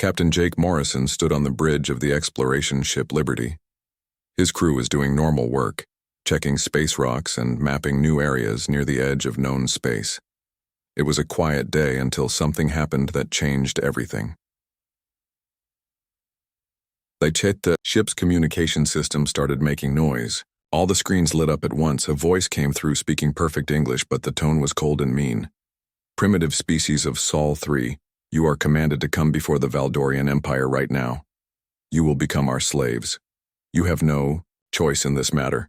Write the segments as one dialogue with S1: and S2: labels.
S1: Captain Jake Morrison stood on the bridge of the exploration ship Liberty. His crew was doing normal work, checking space rocks and mapping new areas near the edge of known space. It was a quiet day until something happened that changed everything. The ship's communication system started making noise. All the screens lit up at once. A voice came through speaking perfect English, but the tone was cold and mean. "Primitive species of Sol 3, you are commanded to come before the Valdorian Empire right now. You will become our slaves. You have no choice in this matter.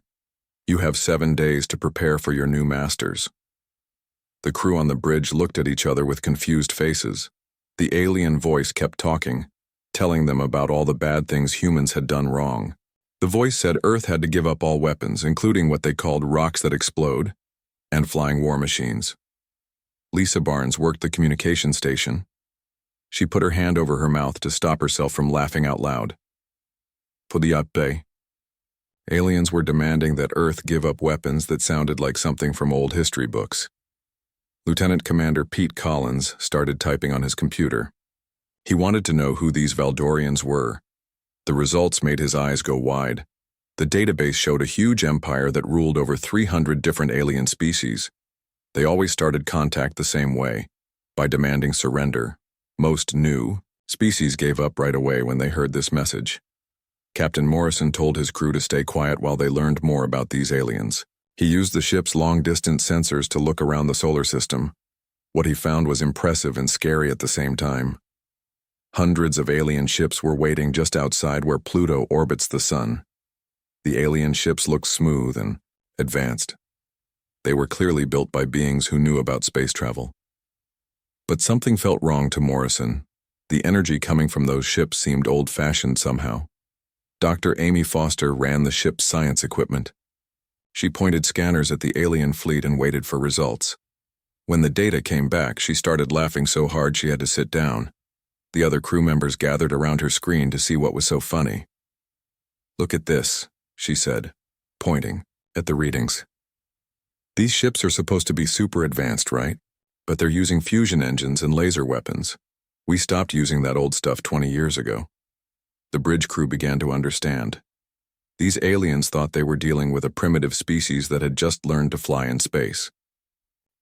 S1: You have 7 days to prepare for your new masters." The crew on the bridge looked at each other with confused faces. The alien voice kept talking, telling them about all the bad things humans had done wrong. The voice said Earth had to give up all weapons, including what they called rocks that explode and flying war machines. Lisa Barnes worked the communication station. She put her hand over her mouth to stop herself from laughing out loud. Pudiape. Aliens were demanding that Earth give up weapons that sounded like something from old history books. Lieutenant Commander Pete Collins started typing on his computer. He wanted to know who these Valdorians were. The results made his eyes go wide. The database showed a huge empire that ruled over 300 different alien species. They always started contact the same way, by demanding surrender. Most new species gave up right away when they heard this message. Captain Morrison told his crew to stay quiet while they learned more about these aliens. He used the ship's long-distance sensors to look around the solar system. What he found was impressive and scary at the same time. Hundreds of alien ships were waiting just outside where Pluto orbits the sun. The alien ships looked smooth and advanced. They were clearly built by beings who knew about space travel. But something felt wrong to Morrison. The energy coming from those ships seemed old-fashioned somehow. Dr. Amy Foster ran the ship's science equipment. She pointed scanners at the alien fleet and waited for results. When the data came back, she started laughing so hard she had to sit down. The other crew members gathered around her screen to see what was so funny. "Look at this," she said, pointing at the readings. "These ships are supposed to be super advanced, right? But they're using fusion engines and laser weapons. We stopped using that old stuff 20 years ago." The bridge crew began to understand. These aliens thought they were dealing with a primitive species that had just learned to fly in space.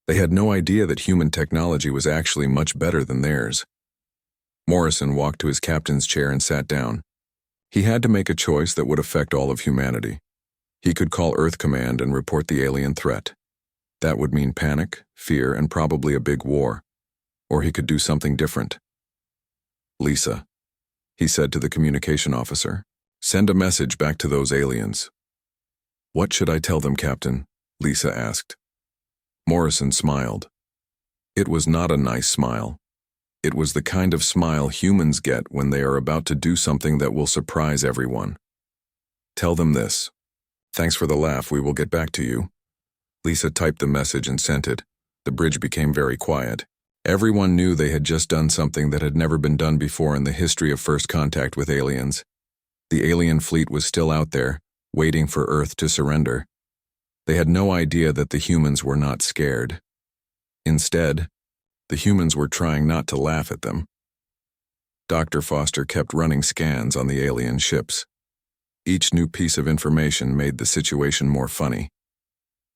S1: They had no idea that human technology was actually much better than theirs. Morrison walked to his captain's chair and sat down. He had to make a choice that would affect all of humanity. He could call Earth Command and report the alien threat. That would mean panic, fear, and probably a big war. Or he could do something different. "Lisa," he said to the communication officer, "send a message back to those aliens." "What should I tell them, Captain?" Lisa asked. Morrison smiled. It was not a nice smile. It was the kind of smile humans get when they are about to do something that will surprise everyone. "Tell them this. Thanks for the laugh, we will get back to you." Lisa typed the message and sent it. The bridge became very quiet. Everyone knew they had just done something that had never been done before in the history of first contact with aliens. The alien fleet was still out there, waiting for Earth to surrender. They had no idea that the humans were not scared. Instead, the humans were trying not to laugh at them. Dr. Foster kept running scans on the alien ships. Each new piece of information made the situation more funny.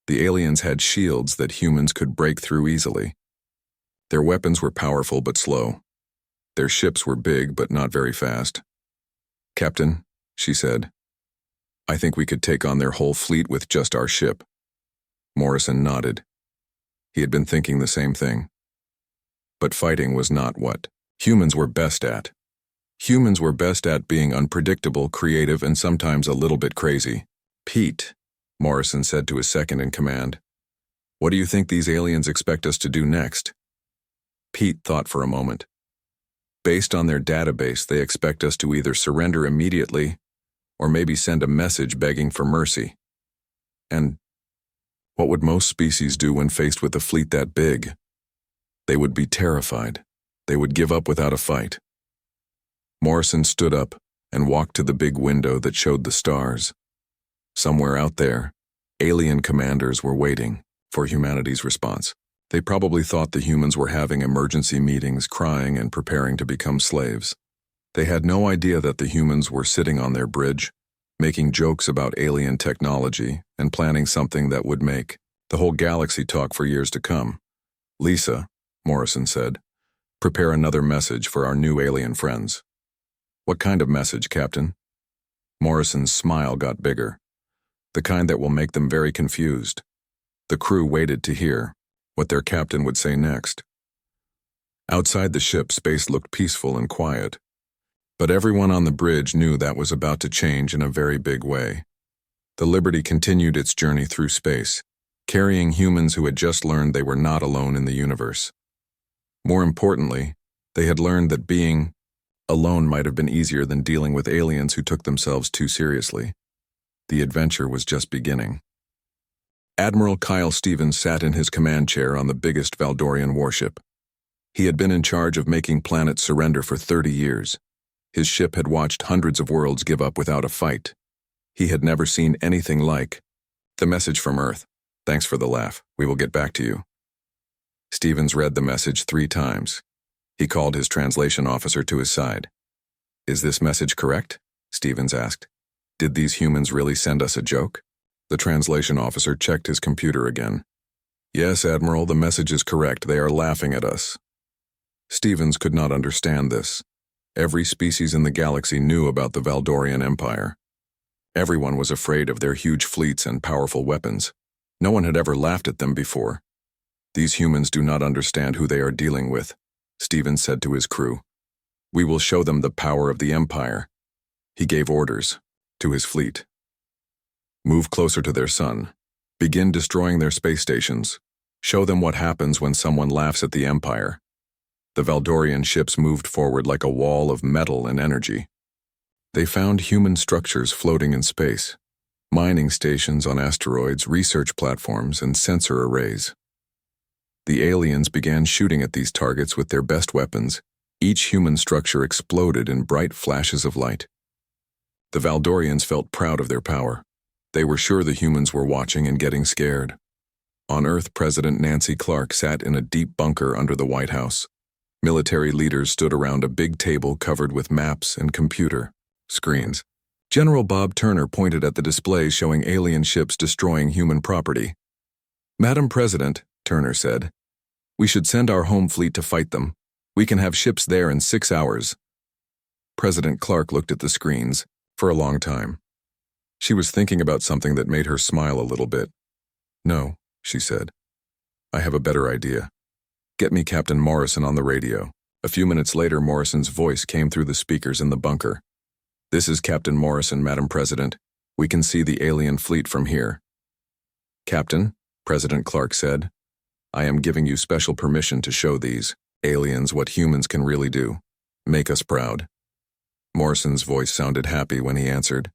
S1: The aliens had shields that humans could break through easily. Their weapons were powerful but slow. Their ships were big but not very fast. "Captain," she said, "I think we could take on their whole fleet with just our ship." Morrison nodded. He had been thinking the same thing. But fighting was not what humans were best at. Humans were best at being unpredictable, creative, and sometimes a little bit crazy. "Pete," Morrison said to his second in command, "what do you think these aliens expect us to do next?" Pete thought for a moment. "Based on their database, they expect us to either surrender immediately or maybe send a message begging for mercy. And what would most species do when faced with a fleet that big? They would be terrified. They would give up without a fight." Morrison stood up and walked to the big window that showed the stars. Somewhere out there, alien commanders were waiting for humanity's response. They probably thought the humans were having emergency meetings, crying and preparing to become slaves. They had no idea that the humans were sitting on their bridge, making jokes about alien technology and planning something that would make the whole galaxy talk for years to come. "Lisa," Morrison said, "prepare another message for our new alien friends." "What kind of message, Captain?" Morrison's smile got bigger. "The kind that will make them very confused." The crew waited to hear what their captain would say next. Outside the ship, space looked peaceful and quiet. But everyone on the bridge knew that was about to change in a very big way. The Liberty continued its journey through space, carrying humans who had just learned they were not alone in the universe. More importantly, they had learned that being alone might have been easier than dealing with aliens who took themselves too seriously. The adventure was just beginning. Admiral Kyle Stevens sat in his command chair on the biggest Valdorian warship. He had been in charge of making planets surrender for 30 years. His ship had watched hundreds of worlds give up without a fight. He had never seen anything like the message from Earth. "Thanks for the laugh. We will get back to you." Stevens read the message 3 times. He called his translation officer to his side. "Is this message correct?" Stevens asked. "Did these humans really send us a joke?" The translation officer checked his computer again. "Yes, Admiral, the message is correct. They are laughing at us." Stevens could not understand this. Every species in the galaxy knew about the Valdorian Empire. Everyone was afraid of their huge fleets and powerful weapons. No one had ever laughed at them before. "These humans do not understand who they are dealing with," Stevens said to his crew. "We will show them the power of the Empire." He gave orders to his fleet. "Move closer to their sun. Begin destroying their space stations. Show them what happens when someone laughs at the Empire." The Valdorian ships moved forward like a wall of metal and energy. They found human structures floating in space, mining stations on asteroids, research platforms, and sensor arrays. The aliens began shooting at these targets with their best weapons. Each human structure exploded in bright flashes of light. The Valdorians felt proud of their power. They were sure the humans were watching and getting scared. On Earth, President Nancy Clark sat in a deep bunker under the White House. Military leaders stood around a big table covered with maps and computer screens. General Bob Turner pointed at the displays showing alien ships destroying human property. "Madam President," Turner said, "we should send our home fleet to fight them. We can have ships there in 6 hours." President Clark looked at the screens for a long time. She was thinking about something that made her smile a little bit. "No," she said. "I have a better idea. Get me Captain Morrison on the radio." A few minutes later, Morrison's voice came through the speakers in the bunker. "This is Captain Morrison, Madam President. We can see the alien fleet from here." "Captain," President Clark said, "I am giving you special permission to show these aliens what humans can really do. Make us proud." Morrison's voice sounded happy when he answered,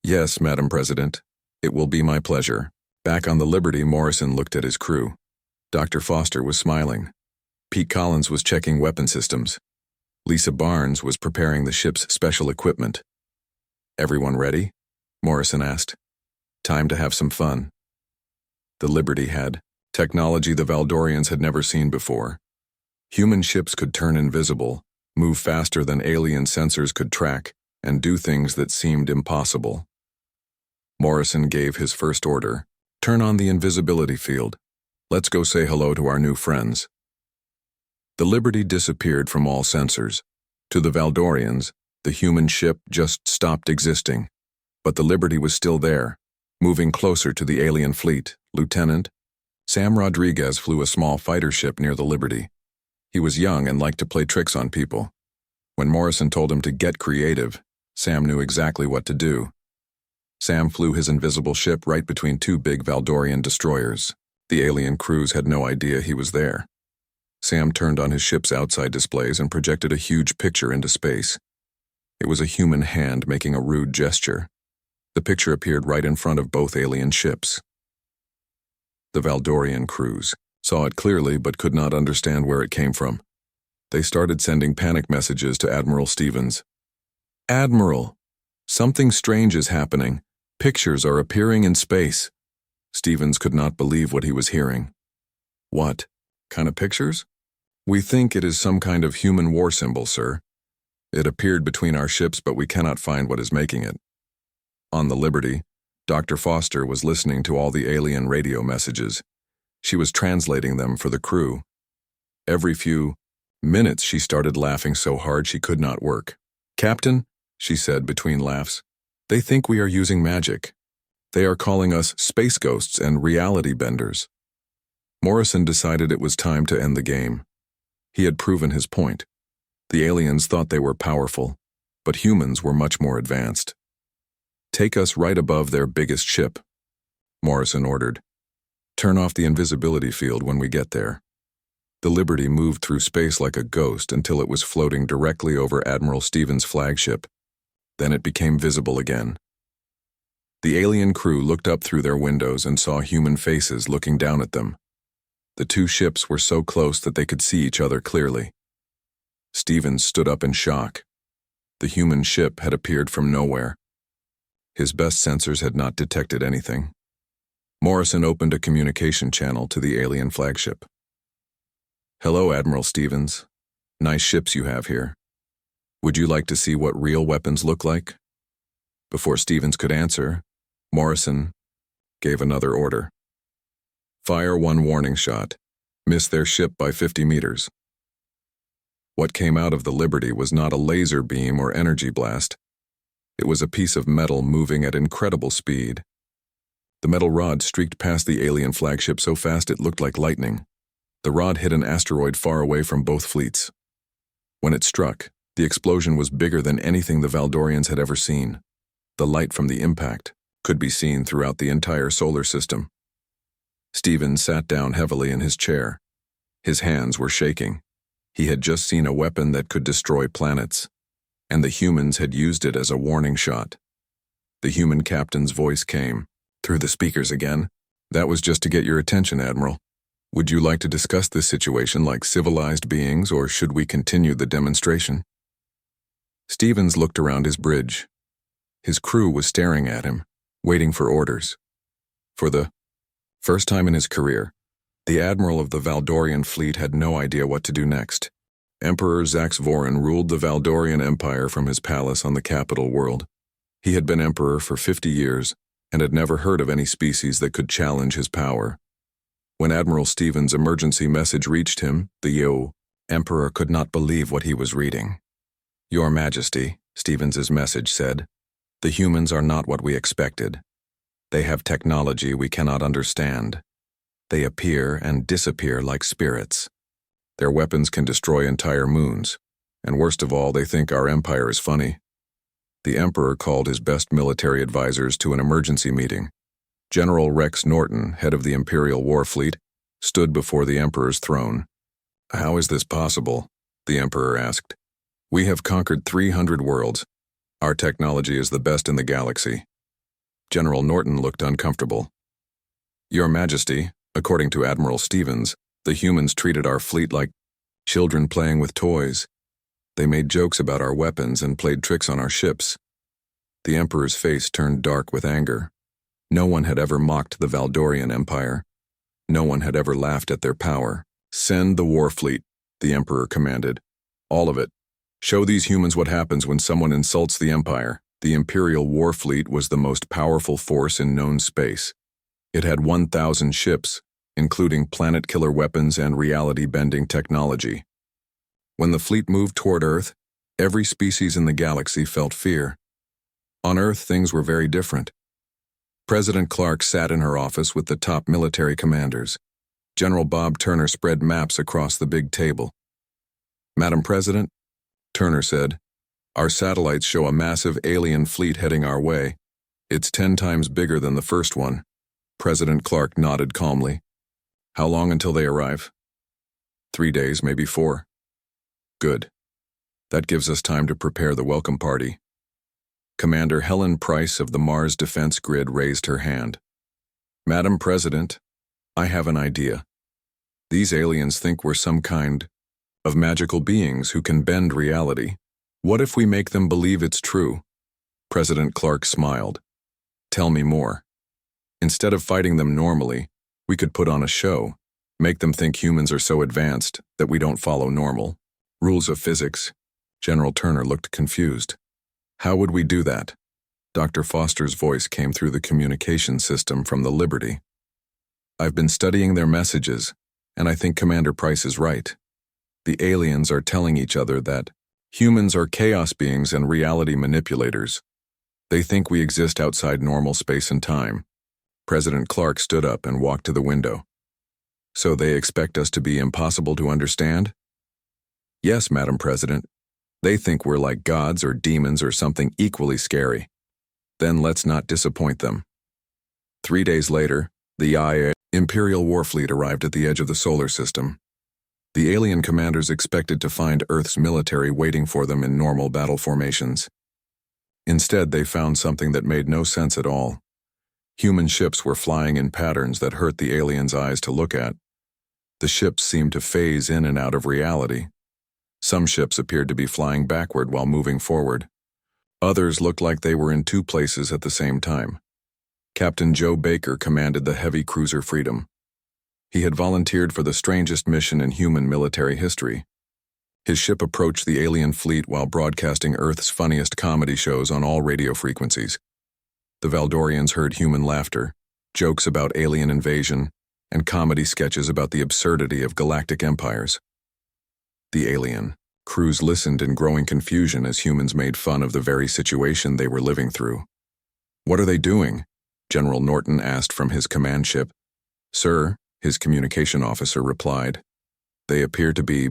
S1: "Yes, Madam President. It will be my pleasure." Back on the Liberty, Morrison looked at his crew. Dr. Foster was smiling. Pete Collins was checking weapon systems. Lisa Barnes was preparing the ship's special equipment. "Everyone ready?" Morrison asked. "Time to have some fun." The Liberty had technology the Valdorians had never seen before. Human ships could turn invisible, move faster than alien sensors could track, and do things that seemed impossible. Morrison gave his first order: "Turn on the invisibility field. Let's go say hello to our new friends." The Liberty disappeared from all sensors. To the Valdorians, the human ship just stopped existing. But the Liberty was still there, moving closer to the alien fleet. Lieutenant Sam Rodriguez flew a small fighter ship near the Liberty. He was young and liked to play tricks on people. When Morrison told him to get creative, Sam knew exactly what to do. Sam flew his invisible ship right between 2 big Valdorian destroyers. The alien crews had no idea he was there. Sam turned on his ship's outside displays and projected a huge picture into space. It was a human hand making a rude gesture. The picture appeared right in front of both alien ships. The Valdorian crews saw it clearly but could not understand where it came from. They started sending panic messages to Admiral Stevens. "Admiral, something strange is happening. Pictures are appearing in space." Stevens could not believe what he was hearing. "What kind of pictures?" "We think it is some kind of human war symbol, sir. It appeared between our ships, but we cannot find what is making it. On the Liberty, Dr. Foster was listening to all the alien radio messages. She was translating them for the crew. Every few minutes she started laughing so hard she could not work. "Captain," she said between laughs, "they think we are using magic. They are calling us space ghosts and reality benders." Morrison decided it was time to end the game. He had proven his point. The aliens thought they were powerful, but humans were much more advanced. "Take us right above their biggest ship," Morrison ordered. "Turn off the invisibility field when we get there." The Liberty moved through space like a ghost until it was floating directly over Admiral Stevens' flagship. Then it became visible again. The alien crew looked up through their windows and saw human faces looking down at them. The two ships were so close that they could see each other clearly. Stevens stood up in shock. The human ship had appeared from nowhere. His best sensors had not detected anything. Morrison opened a communication channel to the alien flagship. "Hello, Admiral Stevens. Nice ships you have here. Would you like to see what real weapons look like?" Before Stevens could answer, Morrison gave another order. "Fire one warning shot. Miss their ship by 50 meters. What came out of the Liberty was not a laser beam or energy blast. It was a piece of metal moving at incredible speed. The metal rod streaked past the alien flagship so fast it looked like lightning. The rod hit an asteroid far away from both fleets. When it struck, the explosion was bigger than anything the Valdorians had ever seen. The light from the impact could be seen throughout the entire solar system. Stevens sat down heavily in his chair. His hands were shaking. He had just seen a weapon that could destroy planets, and the humans had used it as a warning shot. The human captain's voice came through the speakers again. "That was just to get your attention, Admiral. Would you like to discuss this situation like civilized beings, or should we continue the demonstration?" Stevens looked around his bridge. His crew was staring at him, waiting for orders. For the first time in his career, the admiral of the Valdorian fleet had no idea what to do next. Emperor Zax Vorin ruled the Valdorian Empire from his palace on the capital world. He had been emperor for 50 years and had never heard of any species that could challenge his power. When Admiral Stevens' emergency message reached him, the emperor could not believe what he was reading. "Your Majesty," Stevens' message said, "the humans are not what we expected. They have technology we cannot understand. They appear and disappear like spirits. Their weapons can destroy entire moons, and worst of all, they think our empire is funny." The emperor called his best military advisors to an emergency meeting. General Rex Norton, head of the Imperial War Fleet, stood before the emperor's throne. "How is this possible?" the emperor asked. "We have conquered 300 worlds. Our technology is the best in the galaxy." General Norton looked uncomfortable. "Your Majesty, according to Admiral Stevens, the humans treated our fleet like children playing with toys. They made jokes about our weapons and played tricks on our ships." The emperor's face turned dark with anger. No one had ever mocked the Valdorian Empire. No one had ever laughed at their power. "Send the war fleet," the emperor commanded. "All of it. Show these humans what happens when someone insults the Empire." The Imperial War Fleet was the most powerful force in known space. It had 1,000 ships, including planet-killer weapons and reality-bending technology. When the fleet moved toward Earth, every species in the galaxy felt fear. On Earth, things were very different. President Clark sat in her office with the top military commanders. General Bob Turner spread maps across the big table. "Madam President," Turner said, "our satellites show a massive alien fleet heading our way. It's 10 times bigger than the first one." President Clark nodded calmly. "How long until they arrive?" 3 days, maybe 4. "Good. That gives us time to prepare the welcome party." Commander Helen Price of the Mars Defense Grid raised her hand. "Madam President, I have an idea. These aliens think we're some kind of magical beings who can bend reality. What if we make them believe it's true?" President Clark smiled. "Tell me more." "Instead of fighting them normally, we could put on a show, make them think humans are so advanced that we don't follow normal rules of physics. General Turner looked confused. How would we do that? Dr. Foster's voice came through the communication system from the Liberty. I've been studying their messages, and I think Commander Price is right. The aliens are telling each other that humans are chaos beings and reality manipulators. They think we exist outside normal space and time. President Clark stood up and walked to the window. So they expect us to be impossible to understand? Yes, Madam President. They think we're like gods or demons or something equally scary. Then let's not disappoint them. 3 days later, the IA Imperial Warfleet arrived at the edge of the solar system. The alien commanders expected to find Earth's military waiting for them in normal battle formations. Instead, they found something that made no sense at all. Human ships were flying in patterns that hurt the aliens' eyes to look at. The ships seemed to phase in and out of reality. Some ships appeared to be flying backward while moving forward. Others looked like they were in two places at the same time. Captain Joe Baker commanded the heavy cruiser Freedom. He had volunteered for the strangest mission in human military history. His ship approached the alien fleet while broadcasting Earth's funniest comedy shows on all radio frequencies. The Valdorians heard human laughter, jokes about alien invasion, and comedy sketches about the absurdity of galactic empires. The alien crews listened in growing confusion as humans made fun of the very situation they were living through. What are they doing? General Norton asked from his command ship. Sir, his communication officer replied. They appear to be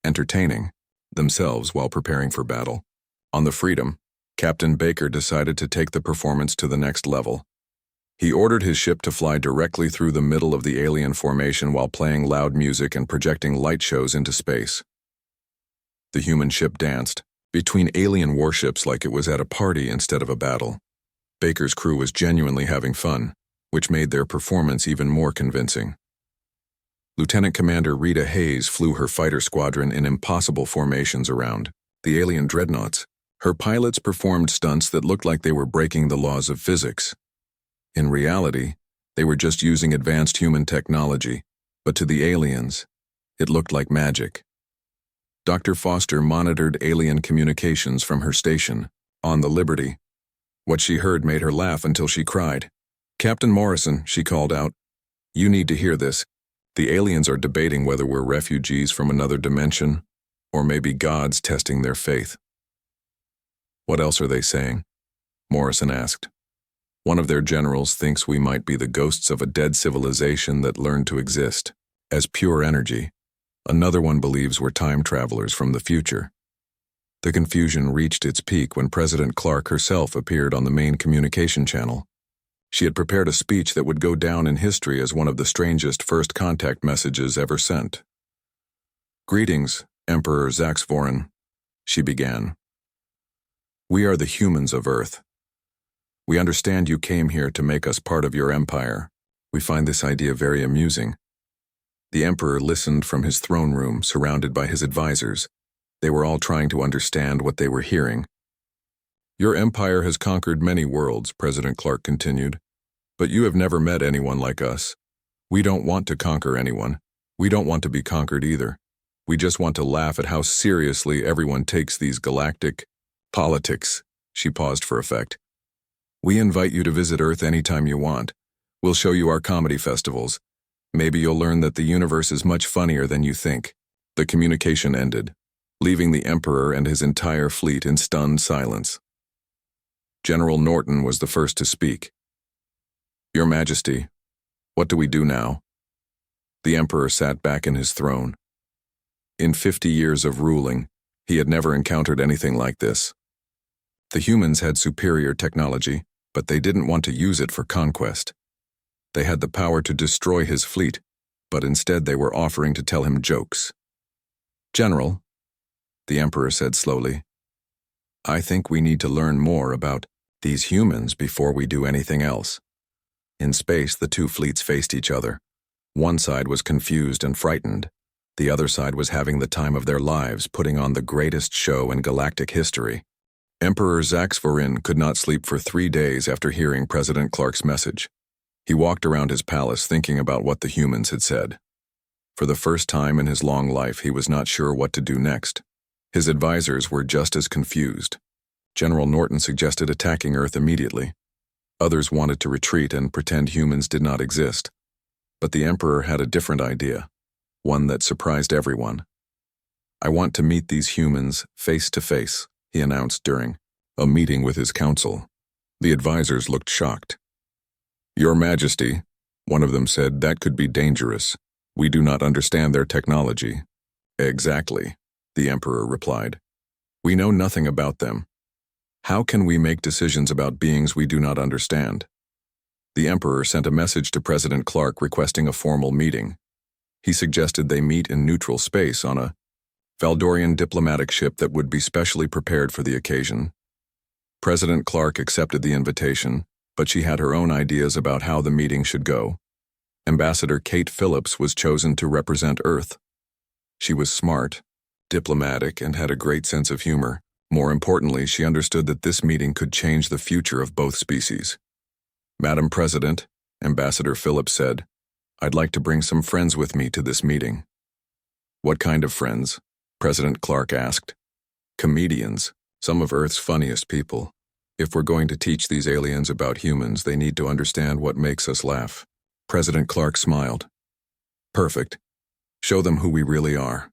S1: entertaining themselves while preparing for battle. On the Freedom, Captain Baker decided to take the performance to the next level. He ordered his ship to fly directly through the middle of the alien formation while playing loud music and projecting light shows into space. The human ship danced between alien warships like it was at a party instead of a battle. Baker's crew was genuinely having fun, which made their performance even more convincing. Lieutenant Commander Rita Hayes flew her fighter squadron in impossible formations around the alien dreadnoughts. Her pilots performed stunts that looked like they were breaking the laws of physics. In reality, they were just using advanced human technology, but to the aliens, it looked like magic. Dr. Foster monitored alien communications from her station on the Liberty. What she heard made her laugh until she cried. Captain Morrison, she called out, you need to hear this. The aliens are debating whether we're refugees from another dimension, or maybe gods testing their faith. What else are they saying? Morrison asked. One of their generals thinks we might be the ghosts of a dead civilization that learned to exist as pure energy. Another one believes we're time travelers from the future. The confusion reached its peak when President Clark herself appeared on the main communication channel. She had prepared a speech that would go down in history as one of the strangest first contact messages ever sent. Greetings, Emperor Zaxvorin, she began. We are the humans of Earth. We understand you came here to make us part of your empire. We find this idea very amusing. The Emperor listened from his throne room, surrounded by his advisors. They were all trying to understand what they were hearing. Your empire has conquered many worlds, President Clark continued, but you have never met anyone like us. We don't want to conquer anyone. We don't want to be conquered either. We just want to laugh at how seriously everyone takes these galactic politics. She paused for effect. We invite you to visit Earth anytime you want. We'll show you our comedy festivals. Maybe you'll learn that the universe is much funnier than you think. The communication ended, leaving the Emperor and his entire fleet in stunned silence. General Norton was the first to speak. Your Majesty, what do we do now? The Emperor sat back in his throne. In 50 years of ruling, he had never encountered anything like this. The humans had superior technology, but they didn't want to use it for conquest. They had the power to destroy his fleet, but instead they were offering to tell him jokes. General, the Emperor said slowly, I think we need to learn more about these humans before we do anything else. In space, the two fleets faced each other. One side was confused and frightened. The other side was having the time of their lives, putting on the greatest show in galactic history. Emperor Zaxvorin could not sleep for 3 days after hearing President Clark's message. He walked around his palace thinking about what the humans had said. For the first time in his long life, he was not sure what to do next. His advisors were just as confused. General Norton suggested attacking Earth immediately. Others wanted to retreat and pretend humans did not exist. But the Emperor had a different idea, one that surprised everyone. "I want to meet these humans face to face," he announced during a meeting with his council. The advisors looked shocked. "Your Majesty," one of them said, "that could be dangerous. We do not understand their technology." "Exactly," the Emperor replied. "We know nothing about them. How can we make decisions about beings we do not understand?" The Emperor sent a message to President Clark requesting a formal meeting. He suggested they meet in neutral space on a Valdorian diplomatic ship that would be specially prepared for the occasion. President Clark accepted the invitation, but she had her own ideas about how the meeting should go. Ambassador Kate Phillips was chosen to represent Earth. She was smart, diplomatic, and had a great sense of humor. More importantly, she understood that this meeting could change the future of both species. "Madam President," Ambassador Phillips said, "I'd like to bring some friends with me to this meeting." "What kind of friends?" President Clark asked. "Comedians, some of Earth's funniest people. If we're going to teach these aliens about humans, they need to understand what makes us laugh." President Clark smiled. "Perfect. Show them who we really are."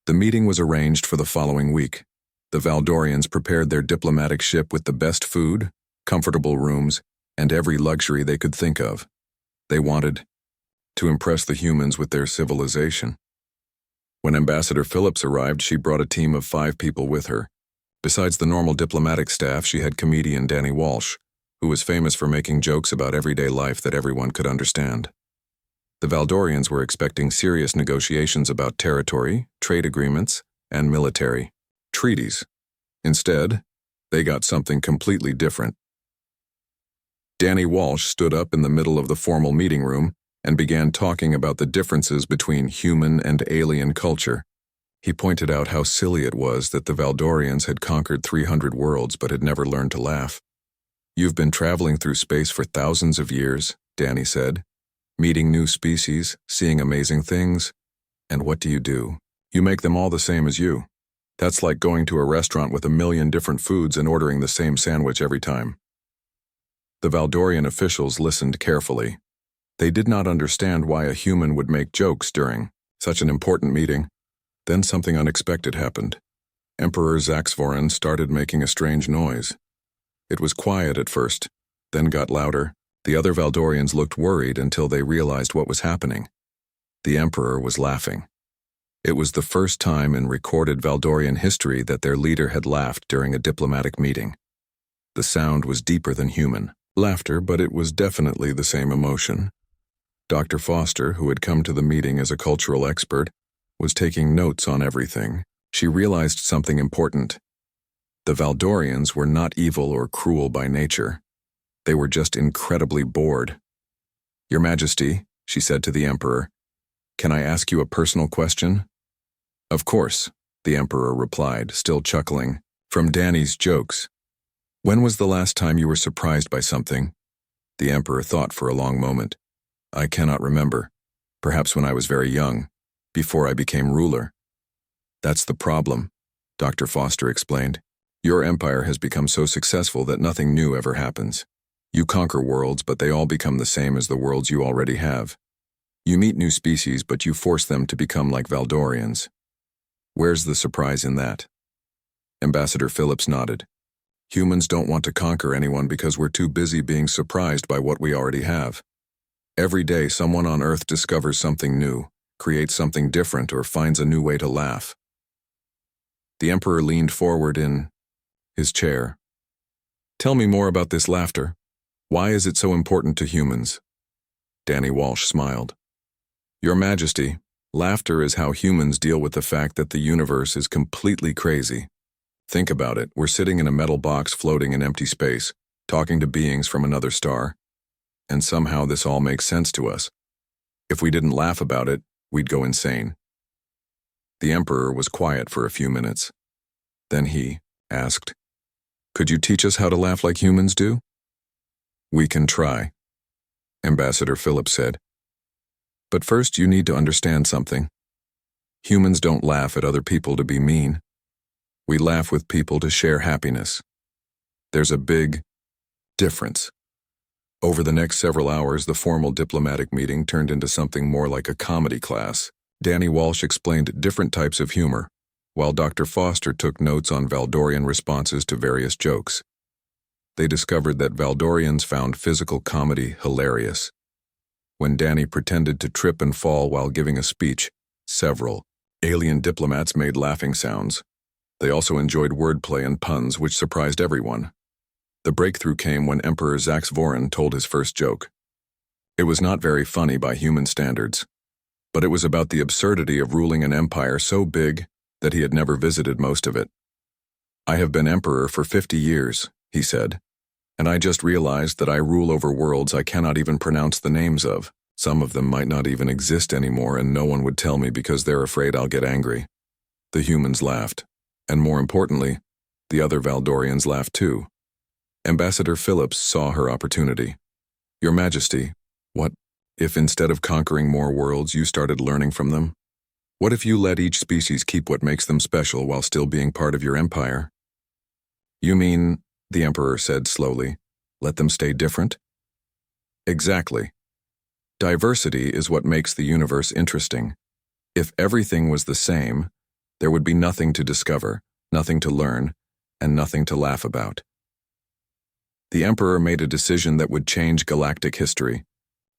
S1: The meeting was arranged for the following week. The Valdorians prepared their diplomatic ship with the best food, comfortable rooms, and every luxury they could think of. They wanted to impress the humans with their civilization. When Ambassador Phillips arrived, she brought a team of 5 people with her. Besides the normal diplomatic staff, she had comedian Danny Walsh, who was famous for making jokes about everyday life that everyone could understand. The Valdorians were expecting serious negotiations about territory, trade agreements, and military treaties. Instead, they got something completely different. Danny Walsh stood up in the middle of the formal meeting room and began talking about the differences between human and alien culture. He pointed out how silly it was that the Valdorians had conquered 300 worlds but had never learned to laugh. "You've been traveling through space for thousands of years," Danny said, "meeting new species, seeing amazing things. And what do? You make them all the same as you. That's like going to a restaurant with 1,000,000 different foods and ordering the same sandwich every time." The Valdorian officials listened carefully. They did not understand why a human would make jokes during such an important meeting. Then something unexpected happened. Emperor Zaxvoren started making a strange noise. It was quiet at first, then got louder. The other Valdorians looked worried until they realized what was happening. The Emperor was laughing. It was the first time in recorded Valdorian history that their leader had laughed during a diplomatic meeting. The sound was deeper than human laughter, but it was definitely the same emotion. Dr. Foster, who had come to the meeting as a cultural expert, was taking notes on everything. She realized something important. The Valdorians were not evil or cruel by nature. They were just incredibly bored. "Your Majesty," she said to the Emperor, "can I ask you a personal question?" "Of course," the Emperor replied, still chuckling from Danny's jokes. "When was the last time you were surprised by something?" The Emperor thought for a long moment. "I cannot remember. Perhaps when I was very young, before I became ruler." "That's the problem," Dr. Foster explained. "Your empire has become so successful that nothing new ever happens. You conquer worlds, but they all become the same as the worlds you already have. You meet new species, but you force them to become like Valdorians. Where's the surprise in that?" Ambassador Phillips nodded. "Humans don't want to conquer anyone because we're too busy being surprised by what we already have. Every day, someone on Earth discovers something new, creates something different, or finds a new way to laugh." The Emperor leaned forward in his chair. "Tell me more about this laughter. Why is it so important to humans?" Danny Walsh smiled. "Your Majesty, laughter is how humans deal with the fact that the universe is completely crazy. Think about it. We're sitting in a metal box floating in empty space, talking to beings from another star. And somehow this all makes sense to us. If we didn't laugh about it, we'd go insane." The Emperor was quiet for a few minutes. Then he asked, "Could you teach us how to laugh like humans do?" "We can try," Ambassador Phillips said. "But first you need to understand something. Humans don't laugh at other people to be mean. We laugh with people to share happiness. There's a big difference. Over the next several hours, the formal diplomatic meeting turned into something more like a comedy class. Danny Walsh explained different types of humor, while Dr. Foster took notes on Valdorian responses to various jokes. They discovered that Valdorians found physical comedy hilarious. When Danny pretended to trip and fall while giving a speech, several alien diplomats made laughing sounds. They also enjoyed wordplay and puns, which surprised everyone. The breakthrough came when Emperor Zax Vorin told his first joke. It was not very funny by human standards, but it was about the absurdity of ruling an empire so big that he had never visited most of it. "I have been emperor for 50 years, he said, "and I just realized that I rule over worlds I cannot even pronounce the names of. Some of them might not even exist anymore, and no one would tell me because they're afraid I'll get angry." The humans laughed, and more importantly, the other Valdorians laughed too. Ambassador Phillips saw her opportunity. "Your Majesty, what if instead of conquering more worlds you started learning from them? What if you let each species keep what makes them special while still being part of your empire?" "You mean," the Emperor said slowly, "let them stay different?" "Exactly. Diversity is what makes the universe interesting. If everything was the same, there would be nothing to discover, nothing to learn, and nothing to laugh about." The Emperor made a decision that would change galactic history.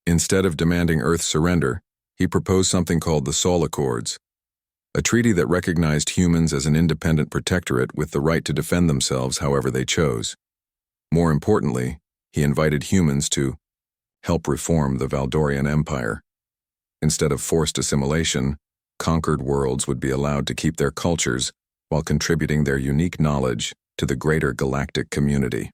S1: Instead of demanding Earth's surrender, he proposed something called the Sol Accords, a treaty that recognized humans as an independent protectorate with the right to defend themselves however they chose. More importantly, he invited humans to help reform the Valdorian Empire. Instead of forced assimilation, conquered worlds would be allowed to keep their cultures while contributing their unique knowledge to the greater galactic community.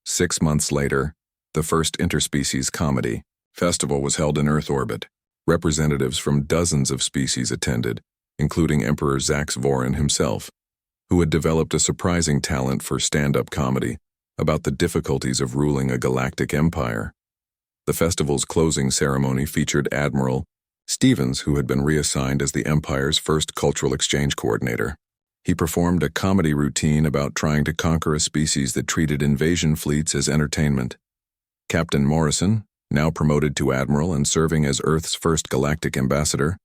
S1: 6 months later, the first interspecies comedy festival was held in Earth orbit. Representatives from dozens of species attended, including Emperor Zax Vorin himself, who had developed a surprising talent for stand-up comedy about the difficulties of ruling a galactic empire. The festival's closing ceremony featured Admiral Stevens, who had been reassigned as the Empire's first cultural exchange coordinator. He performed a comedy routine about trying to conquer a species that treated invasion fleets as entertainment. Captain Morrison, now promoted to Admiral and serving as Earth's first galactic ambassador,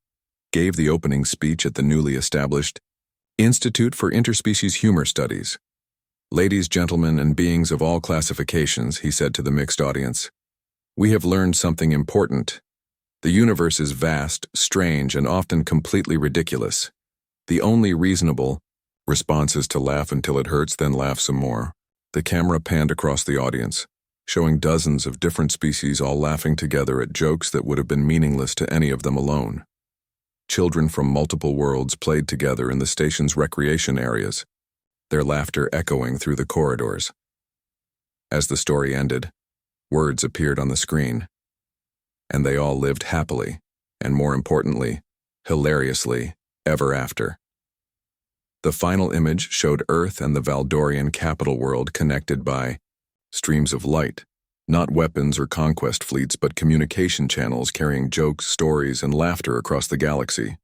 S1: gave the opening speech at the newly established Institute for Interspecies Humor Studies. "Ladies, gentlemen, and beings of all classifications," he said to the mixed audience, "we have learned something important. The universe is vast, strange, and often completely ridiculous. The only reasonable response is to laugh until it hurts, then laugh some more." The camera panned across the audience, showing dozens of different species all laughing together at jokes that would have been meaningless to any of them alone. Children from multiple worlds played together in the station's recreation areas, their laughter echoing through the corridors. As the story ended, words appeared on the screen, and they all lived happily, and more importantly, hilariously, ever after. The final image showed Earth and the Valdorian capital world connected by streams of light, not weapons or conquest fleets, but communication channels carrying jokes, stories, and laughter across the galaxy.